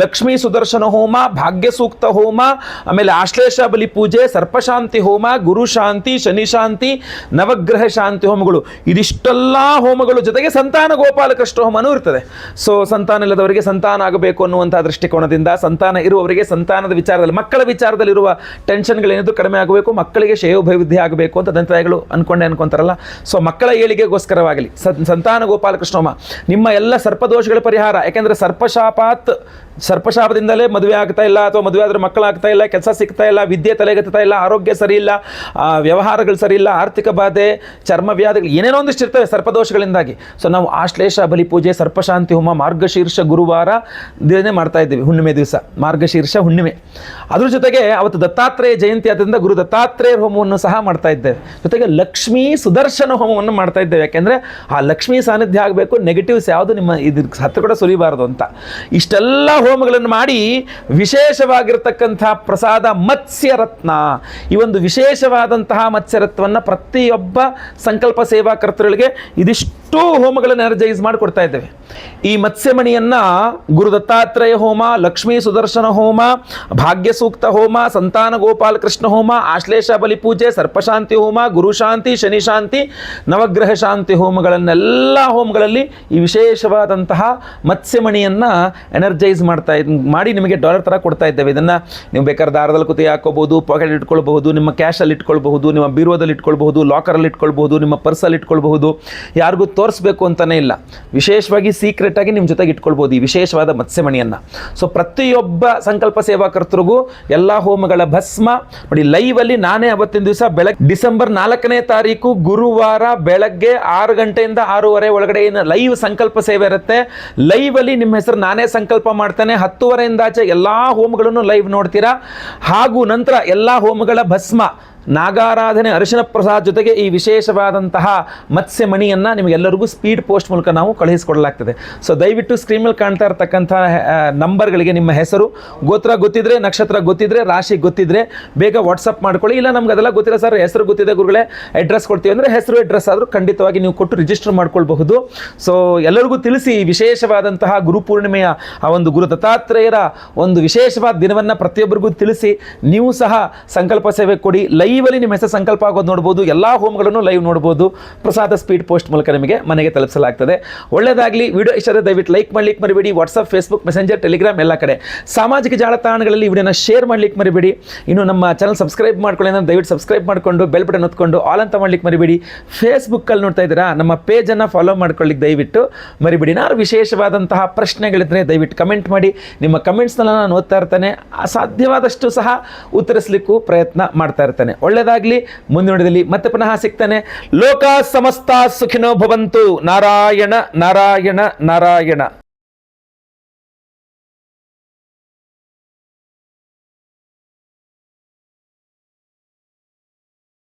ಲಕ್ಷ್ಮೀ ಸುದರ್ಶನ ಹೋಮ, ಭಾಗ್ಯ ಸೂಕ್ತ ಹೋಮ, ಆಮೇಲೆ ಆಶ್ಲೇಷ ಬಲಿ ಪೂಜೆ, ಸರ್ಪಶಾಂತಿ ಹೋಮ, ಗುರು ಶಾಂತಿ, ಶನಿ ಶಾಂತಿ, ನವಗ್ರಹ ಶಾಂತಿ ಹೋಮಗಳು. ಇದಿಷ್ಟೆಲ್ಲ ಹೋಮಗಳು ಜೊತೆಗೆ ಸಂತಾನ ಗೋಪಾಲಕೃಷ್ಣ ಹೋಮನೂ ಇರ್ತದೆ. ಸೊ ಸಂತಾನ ಇಲ್ಲದವರಿಗೆ ಸಂತಾನ ಆಗಬೇಕು ಅನ್ನುವಂತಹ ದೃಷ್ಟಿಕೋನದಿಂದ, ಸಂತಾನ ಇರುವವರಿಗೆ ಸಂತಾನದ ವಿಚಾರದಲ್ಲಿ, ಮಕ್ಕಳ ವಿಚಾರದಲ್ಲಿರುವ ಟೆನ್ಷನ್ಗಳೇನಿದ್ರು ಕಡಿಮೆ ಆಗಬೇಕು, ಮಕ್ಕಳಿಗೆ ಶ್ರೇಯೋಭಿವೃದ್ಧಿ ಆಗಬೇಕು ಅಂತ ತಂತ್ರಗಳು ಅನ್ಕೊಂತಾರಲ್ಲ. ಸೊ ಮಕ್ಕಳ ಏಳಿಗೆಗೋಸ್ಕರವಾಗಲಿ ಸಂತಾನ ಗೋಪಾಲಕೃಷ್ಣ ಹೋಮ, ನಿಮ್ಮ ಎಲ್ಲ ಸರ್ಪದೋಷಗಳ ಪರಿಹಾರ. ಯಾಕೆಂದ್ರೆ ಸರ್ಪಶಾಪದಿಂದಲೇ ಮದುವೆ ಆಗ್ತಾ ಇಲ್ಲ, ಅಥವಾ ಮದುವೆ ಆದ್ರೆ ಮಕ್ಕಳಾಗ್ತಾ ಇಲ್ಲ, ಕೆಲಸ ಸಿಗ್ತಾ ಇಲ್ಲ, ವಿದ್ಯೆ ತಲೆಗತ್ತಾ ಇಲ್ಲ, ಆರೋಗ್ಯ ಸರಿ ಇಲ್ಲ, ವ್ಯವಹಾರಗಳು ಸರಿ ಇಲ್ಲ, ಆರ್ಥಿಕ ಬಾಧೆ, ಚರ್ಮ ವ್ಯಾಧಿಗಳು, ಏನೇನೋ ಒಂದಿಷ್ಟು ಇರ್ತವೆ ಸರ್ಪದೋಷಗಳಿಂದಾಗಿ. ಸೊ ನಾವು ಆಶ್ಲೇಷ ಬಲಿ ಪೂಜೆ, ಸರ್ಪಶಾಂತಿ ಹೋಮ ಮಾರ್ಗಶೀರ್ಷ ಗುರುವಾರ ದಿನ ಮಾಡ್ತಾ ಇದ್ದೀವಿ, ಹುಣ್ಣಿಮೆ ದಿವಸ ಮಾರ್ಗಶೀರ್ಷ ಹುಣ್ಣಿಮೆ. ಅದ್ರ ಜೊತೆಗೆ ಅವತ್ತು ದತ್ತಾತ್ರೇಯ ಜಯಂತಿ ಆದ್ರಿಂದ ಗುರು ದತ್ತಾತ್ರೇಯ ಹೋಮವನ್ನು ಸಹ ಮಾಡ್ತಾ ಇದ್ದೇವೆ. ಜೊತೆಗೆ ಲಕ್ಷ್ಮೀ ಸುದರ್ಶನ ಹೋಮವನ್ನು ಮಾಡ್ತಾ ಇದ್ದೇವೆ. ಯಾಕೆಂದ್ರೆ ಆ ಲಕ್ಷ್ಮೀ ಸಾನ್ನಿಧ್ಯ ಆಗಬೇಕು, ನೆಗೆಟಿವ್ಸ್ ಯಾವುದು ನಿಮ್ಮ ಇದ್ರ ಹತ್ರ ಕೂಡ ಸುರಿಬಾರದು ಅಂತ. ಇಷ್ಟೆಲ್ಲ ಹೋಮಗಳನ್ನು ಮಾಡಿ ವಿಶೇಷವಾಗಿರ್ತಕ್ಕಂತಹ ಪ್ರಸಾದ ಮತ್ಸ್ಯರತ್ನ. ಈ ಒಂದು ವಿಶೇಷವಾದಂತಹ ಮತ್ಸ್ಯರತ್ನವನ್ನು ಪ್ರತಿಯೊಬ್ಬ ಸಂಕಲ್ಪ ಸೇವಾಕರ್ತರುಗಳಿಗೆ ಇದಿಷ್ಟು ಹೋಮಗಳನ್ನು ಎನರ್ಜೈಸ್ ಮಾಡಿ ಕೊಡ್ತಾ ಇದ್ದೇವೆ. ಈ ಮತ್ಸ್ಯಮಣಿಯನ್ನು ಗುರು ದತ್ತಾತ್ರೇಯ ಹೋಮ, ಲಕ್ಷ್ಮೀ ಸುದರ್ಶನ ಹೋಮ, ಭಾಗ್ಯ ಸೂಕ್ತ ಹೋಮ, ಸಂತಾನ ಗೋಪಾಲ ಕೃಷ್ಣ ಹೋಮ, ಆಶ್ಲೇಷ ಬಲಿ ಪೂಜೆ, ಸರ್ಪಶಾಂತಿ ಹೋಮ, ಗುರುಶಾಂತಿ, ಶನಿ ಶಾಂತಿ, ನವಗ್ರಹ ಶಾಂತಿ ಹೋಮಗಳನ್ನೆಲ್ಲ ಹೋಮಗಳಲ್ಲಿ ಈ ವಿಶೇಷವಾದಂತಹ ಮತ್ಸ್ಯಮಣಿಯನ್ನು ಎನರ್ಜೈಸ್ ಮಾಡಿ ನಿಮಗೆ ಡಾಲರ್ ಥರ ಕೊಡ್ತಾ ಇದ್ದೇವೆ. ಇದನ್ನು ನೀವು ಬೇಕಾದ್ರೆ ದಾರದಲ್ಲಿ ಕುತಿ ಹಾಕೋಬಹುದು, ಪಾಕೆಟ್ ಇಟ್ಕೊಳ್ಬಹುದು, ನಿಮ್ಮ ಕ್ಯಾಶಲ್ಲಿ ಇಟ್ಕೊಳ್ಬಹುದು, ನಿಮ್ಮ ಬೀರುವದಲ್ಲಿ ಇಟ್ಕೊಳ್ಬಹುದು, ಲಾಕರಲ್ಲಿ ಇಟ್ಕೊಳ್ಬಹುದು, ನಿಮ್ಮ ಪರ್ಸಲ್ಲಿ ಇಟ್ಕೊಳ್ಬಹುದು. ಯಾರಿಗೂ ತೋರಿಸ್ಬೇಕು ಅಂತಲೇ ಇಲ್ಲ, ವಿಶೇಷವಾಗಿ ಸೀಕ್ರೆಟ್ ಆಗಿ ನಿಮ್ಮ ಜೊತೆಗೆ ಇಟ್ಕೊಳ್ಬಹುದು ಈ ವಿಶೇಷವಾದ ಮತ್ಸ್ಯಮಣಿಯನ್ನು. ಸೊ ಪ್ರತಿಯೊಬ್ಬ ಸಂಕಲ್ಪ ಸೇವಾಕರ್ತರಿಗೂ ಎಲ್ಲ ಹೋಮಗಳ ಭಸ್ಮ ನೋಡಿ ಲೈವಲ್ಲಿ ನಾನೇ ಅವತ್ತಿನ ದಿವಸ ಬೆಳಗ್ಗೆ ಡಿಸೆಂಬರ್ 4ನೇ ತಾರೀಕು ಗುರುವಾರ ಬೆಳಗ್ಗೆ 6 ಗಂಟೆಯಿಂದ 6:30 ಒಳಗಡೆ ಏನು ಲೈವ್ ಸಂಕಲ್ಪ ಸೇವೆ ಇರುತ್ತೆ. ಲೈವಲ್ಲಿ ನಿಮ್ಮ ಹೆಸರು ನಾನೇ ಸಂಕಲ್ಪ ಮಾಡ್ತೇನೆ. 10:30 ಆಚೆ ಎಲ್ಲ ಹೋಮಗಳನ್ನು ಲೈವ್ ನೋಡ್ತೀರಾ. ಹಾಗೂ ನಂತರ ಎಲ್ಲ ಹೋಮಗಳ ಭಸ್ಮ, ನಾಗಾರಾಧನೆ, ಅರಿಶಿನ ಪ್ರಸಾದ ಜೊತೆಗೆ ಈ ವಿಶೇಷವಾದಂತಹ ಮತ್ಸ್ಯಮಣಿಯನ್ನು ನಿಮಗೆಲ್ಲರಿಗೂ ಸ್ಪೀಡ್ ಪೋಸ್ಟ್ ಮೂಲಕ ನಾವು ಕಳುಹಿಸಿಕೊಡಲಾಗ್ತದೆ. ಸೊ ದಯವಿಟ್ಟು ಸ್ಕ್ರೀನ್ ಮೇಲೆ ಕಾಣ್ತಾ ಇರತಕ್ಕಂಥ ನಂಬರ್ಗಳಿಗೆ ನಿಮ್ಮ ಹೆಸರು, ಗೋತ್ರ ಗೊತ್ತಿದ್ರೆ, ನಕ್ಷತ್ರ ಗೊತ್ತಿದ್ರೆ, ರಾಶಿ ಗೊತ್ತಿದ್ರೆ ಬೇಗ ವಾಟ್ಸಪ್ ಮಾಡ್ಕೊಳ್ಳಿ. ಇಲ್ಲ ನಮ್ಗೆ ಅದೆಲ್ಲ ಗೊತ್ತಿಲ್ಲ ಸರ್, ಹೆಸರು ಗೊತ್ತಿದೆ ಗುರುಗಳೇ, ಅಡ್ರೆಸ್ ಕೊಡ್ತೀವಿ ಅಂದರೆ ಹೆಸರು ಅಡ್ರೆಸ್ ಆದರೂ ಖಂಡಿತವಾಗಿ ನೀವು ಕೊಟ್ಟು ರಿಜಿಸ್ಟರ್ ಮಾಡ್ಕೊಳ್ಬಹುದು. ಸೊ ಎಲ್ಲರಿಗೂ ತಿಳಿಸಿ ವಿಶೇಷವಾದಂತಹ ಗುರುಪೂರ್ಣಿಮೆಯ ಆ ಒಂದು ಗುರು ದತ್ತಾತ್ರೇಯರ ಒಂದು ವಿಶೇಷವಾದ ದಿನವನ್ನು ಪ್ರತಿಯೊಬ್ಬರಿಗೂ ತಿಳಿಸಿ ನೀವು ಸಹ ಸಂಕಲ್ಪ ಸೇವೆ ಕೊಡಿ. ಲೈವಲ್ಲಿ ನಿಮ್ಮ ಹೆಸರು ಸಂಕಲ್ಪ ಆಗೋದು ನೋಡ್ಬೋದು, ಎಲ್ಲ ಹೋಮಗಳನ್ನು ಲೈವ್ ನೋಡ್ಬೋದು. ಪ್ರಸಾದ ಸ್ಪೀಡ್ ಪೋಸ್ಟ್ ಮೂಲಕ ನಿಮಗೆ ಮನೆಗೆ ತಲುಪಿಸಲಾಗ್ತದೆ. ಒಳ್ಳೆಯದಾಗಲಿ. ವಿಡಿಯೋ ಇಷ್ಟರೇ ದಯವಿಟ್ಟು ಲೈಕ್ ಮಾಡ್ಲಿಕ್ಕೆ ಮರಿಬೇಡಿ. ವಾಟ್ಸಪ್, ಫೇಸ್ಬುಕ್, ಮೆಸೆಂಜರ್, ಟೆಲಿಗ್ರಾಮ್ ಎಲ್ಲ ಕಡೆ ಸಾಮಾಜಿಕ ಜಾಲತಾಣಗಳಲ್ಲಿ ವಿಡಿಯೋನ ಶೇರ್ ಮಾಡ್ಲಿಕ್ಕೆ ಮರಿಬೇಡಿ. ಇನ್ನು ನಮ್ಮ ಚಾನಲ್ ಸಬ್ಸ್ಕ್ರೈಬ್ ಮಾಡ್ಕೊಳ್ಳಿ ಅಂದರೆ ದಯವಿಟ್ಟು ಸಬ್ಸ್ಕ್ರೈಬ್ ಮಾಡಿಕೊಂಡು ಬೆಲ್ ಬಟನ್ ಒತ್ಕೊಂಡು ಆಲ್ ಅಂತ ಮಾಡ್ಲಿಕ್ಕೆ ಮರಿಬೇಡಿ. ಫೇಸ್ಬುಕ್ಕಲ್ಲಿ ನೋಡ್ತಾ ಇದ್ದೀರಾ, ನಮ್ಮ ಪೇಜನ್ನು ಫಾಲೋ ಮಾಡ್ಕೊಳ್ಳಿಕ್ಕೆ ದಯವಿಟ್ಟು ಮರಿಬೇಡಿ. ನಾನು ವಿಶೇಷವಾದಂತಹ ಪ್ರಶ್ನೆಗಳಿದ್ರೆ ದಯವಿಟ್ಟು ಕಮೆಂಟ್ ಮಾಡಿ. ನಿಮ್ಮ ಕಮೆಂಟ್ಸ್ನೆಲ್ಲ ನಾನು ಓದ್ತಾ ಇರ್ತೇನೆ, ಸಾಧ್ಯವಾದಷ್ಟು ಸಹ ಉತ್ತರಿಸಲಿಕ್ಕೂ ಪ್ರಯತ್ನ ಮಾಡ್ತಾ ಇರ್ತೇನೆ. ಒಳ್ಳೆಯದಾಗಲಿ. ಮುಂದಿನ ವಿಡಿಯೋದಲ್ಲಿ ಮತ್ತೆ ಪುನಃ ಸಿಗ್ತಾನೆ. ಲೋಕ ಸಮಸ್ತ ಸುಖಿನೋ ಭವಂತು. ನಾರಾಯಣ ನಾರಾಯಣ ನಾರಾಯಣ.